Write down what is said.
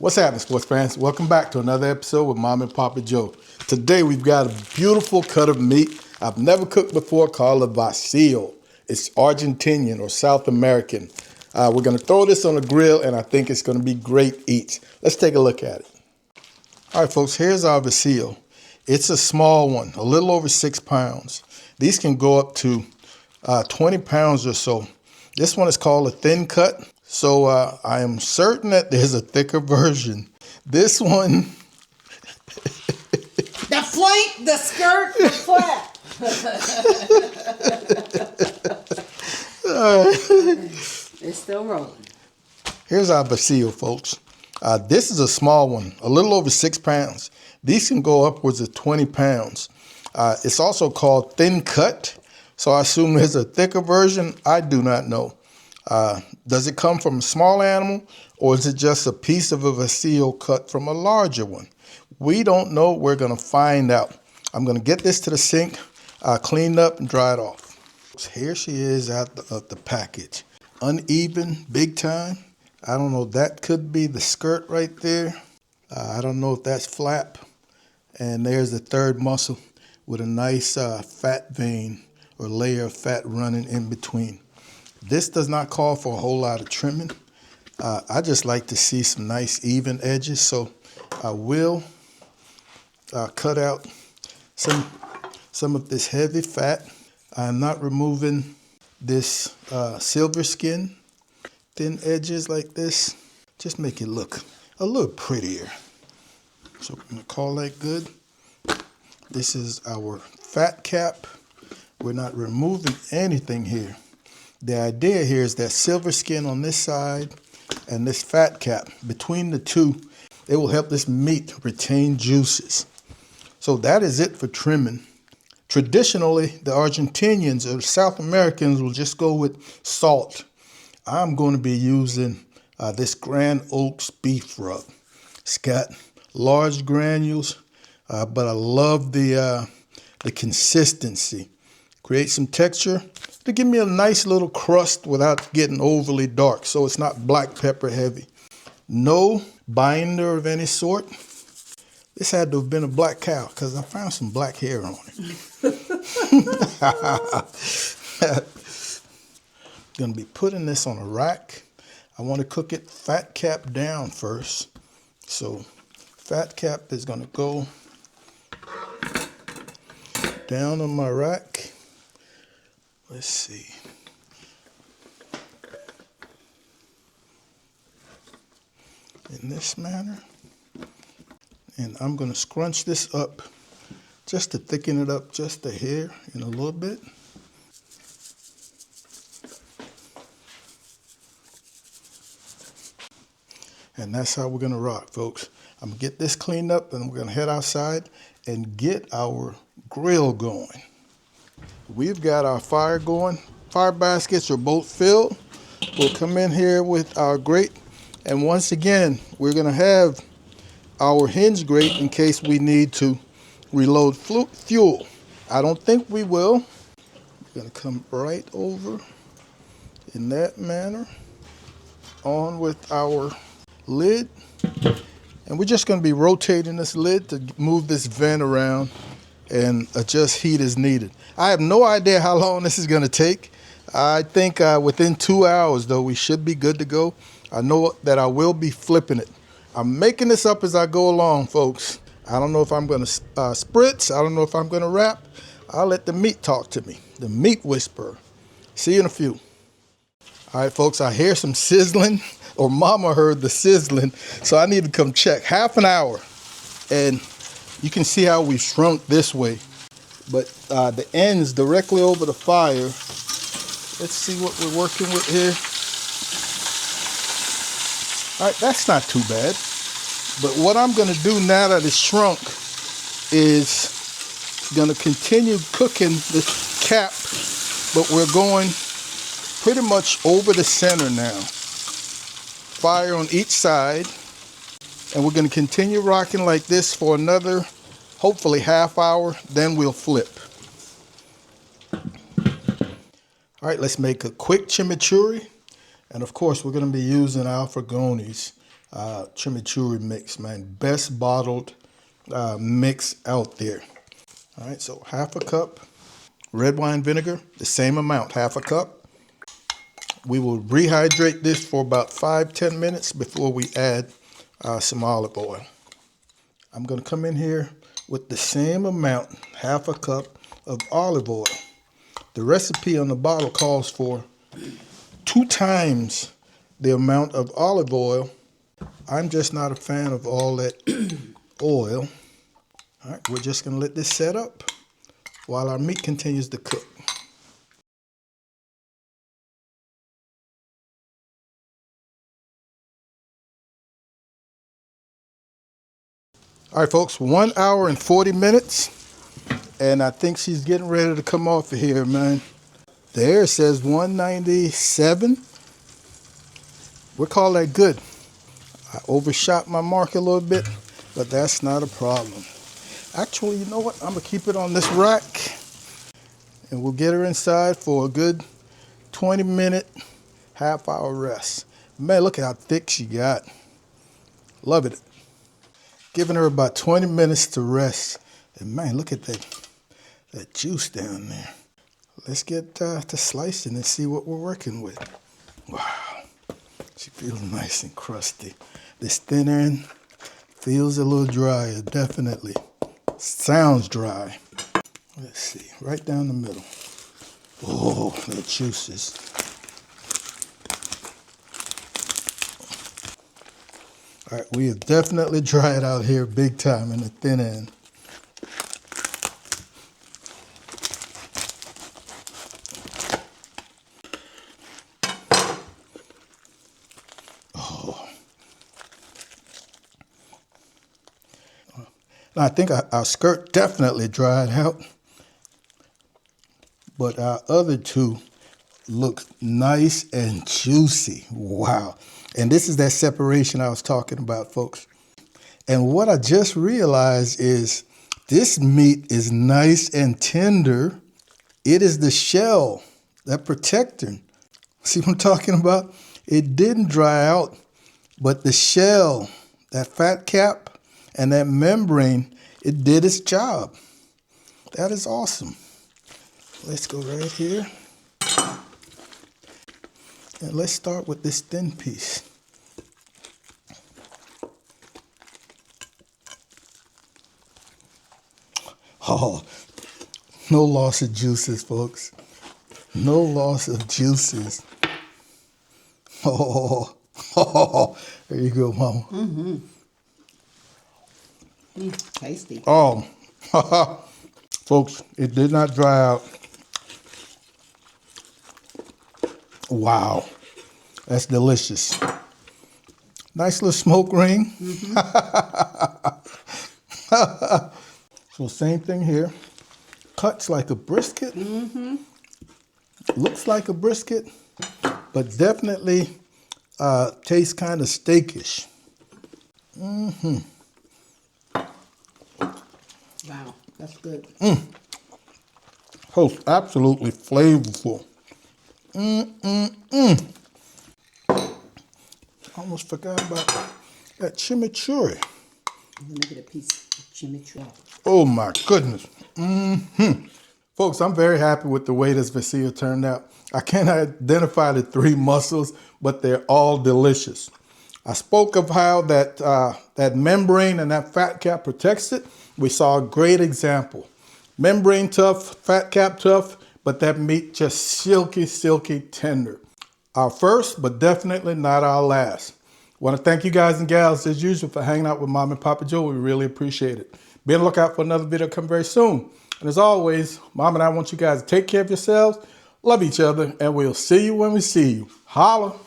What's happening, sports fans? Welcome back to another episode with Mom and Papa Joe. Today we've got a beautiful cut of meat I've never cooked before called a Vacio. It's Argentinian or South American. We're going to throw this on the grill and I think it's going to be great eats. Let's take a look at it. All right, folks, here's our Vacio. It's a small one, a little over 6 pounds. These can go up to 20 pounds or so. This one is called a thin cut. So I am certain that there's a thicker version. This one. The flank, the skirt, the flap. It's still rolling. Here's our Vacio, folks. This is a small one, a little over 6 pounds. These can go upwards of 20 pounds. It's also called thin cut. So I assume there's a thicker version. I do not know. Does it come from a small animal or is it just a piece of a Vacio cut from a larger one? We don't know. We're going to find out. I'm going to get this to the sink, clean up and dry it off. Here she is out of the package. Uneven, big time. I don't know. That could be the skirt right there. I don't know if that's flap. And there's the third muscle with a nice fat vein or layer of fat running in between. This does not call for a whole lot of trimming. I just like to see some nice even edges, so I will cut out some of this heavy fat. I'm not removing this silver skin, thin edges like this. Just make it look a little prettier. So I'm gonna call that good. This is our fat cap. We're not removing anything here. The idea here is that silver skin on this side and this fat cap, between the two, it will help this meat retain juices. So that is it for trimming. Traditionally, the Argentinians or South Americans will just go with salt. I'm going to be using this Grand Oaks beef rub. It's got large granules, but I love the consistency. Create some texture to give me a nice little crust without getting overly dark, so it's not black pepper heavy. No binder of any sort. This had to have been a black cow because I found some black hair on it. Gonna be putting this on a rack. I want to cook it fat cap down first. So fat cap is gonna go down on my rack. Let's see. In this manner. And I'm going to scrunch this up just to thicken it up just a hair and a little bit. And that's how we're going to rock, folks. I'm going to get this cleaned up and we're going to head outside and get our grill going. We've got our fire going. Fire baskets are both filled. We'll come in here with our grate. And once again, we're going to have our hinge grate in case we need to reload fuel. I don't think we will. We're going to come right over in that manner. On with our lid. And we're just going to be rotating this lid to move this vent around and adjust heat as needed. I have no idea how long this is going to take. I think within 2 hours, though, we should be good to go. I know that I will be flipping it. I'm making this up as I go along, folks. I don't know if I'm going to spritz. I don't know if I'm going to wrap. I'll let the meat talk to me, the meat whisperer. See you in a few. All right, folks, I hear some sizzling, or Mama heard the sizzling, so I need to come check. Half an hour, and you can see how we shrunk this way, but the ends directly over the fire. Let's see what we're working with here. All right, that's not too bad. But what I'm going to do now that it's shrunk is going to continue cooking this cap, but we're going pretty much over the center now. Fire on each side. And we're going to continue rocking like this for another, hopefully, half hour. Then we'll flip. All right, let's make a quick chimichurri. And of course, we're going to be using alfragonis. chimichurri mix, man. Best bottled mix out there. All right, so half a cup red wine vinegar, the same amount, half a cup. We will rehydrate this for about 5-10 minutes before we add some olive oil. I'm going to come in here with the same amount, half a cup of olive oil. The recipe on the bottle calls for 2 times the amount of olive oil. I'm just not a fan of all that oil. All right, we're just going to let this set up while our meat continues to cook. All right, folks, 1 hour and 40 minutes. And I think she's getting ready to come off of here, man. There it says 197. We'll call that good. I overshot my mark a little bit, but that's not a problem. Actually, you know what? I'm going to keep it on this rack. And we'll get her inside for a good 20-minute, half-hour rest. Man, look at how thick she got. Love it. Giving her about 20 minutes to rest. And man, look at that juice down there. Let's get to slicing and see what we're working with. Wow. She feels nice and crusty. This thin end feels a little drier, definitely. Sounds dry. Let's see, right down the middle. Oh, the juices. All right, we have definitely dried out here big time in the thin end. Oh. Now, I think our skirt definitely dried out, but our other two look nice and juicy. Wow. And this is that separation I was talking about, folks. And what I just realized is this meat is nice and tender. It is the shell, that protector. See what I'm talking about? It didn't dry out, but the shell, that fat cap and that membrane, it did its job. That is awesome. Let's go right here. And let's start with this thin piece. Oh, no loss of juices, folks. No loss of juices. Oh, there you go, Mama. Mm-hmm. Tasty. Oh, folks, it did not dry out. Wow, that's delicious. Nice little smoke ring. Mm-hmm. So same thing here. Cuts like a brisket. Mm-hmm. Looks like a brisket, but definitely tastes kind of steakish. Mm-hmm. Wow, that's good. Oh, absolutely flavorful. Almost forgot about that chimichurri. Let me get a piece of chimichurri. Oh my goodness. Folks, I'm very happy with the way this Vacio turned out. I can't identify the 3 mussels, but they're all delicious. I spoke of how that membrane and that fat cap protects it. We saw a great example. Membrane tough, fat cap tough, but that meat just silky, silky tender. Our first, but definitely not our last. Want to thank you guys and gals as usual for hanging out with Mom and Papa Joe. We really appreciate it. Be on the lookout for another video coming very soon. And as always, Mom and I want you guys to take care of yourselves, love each other, and we'll see you when we see you. Holla.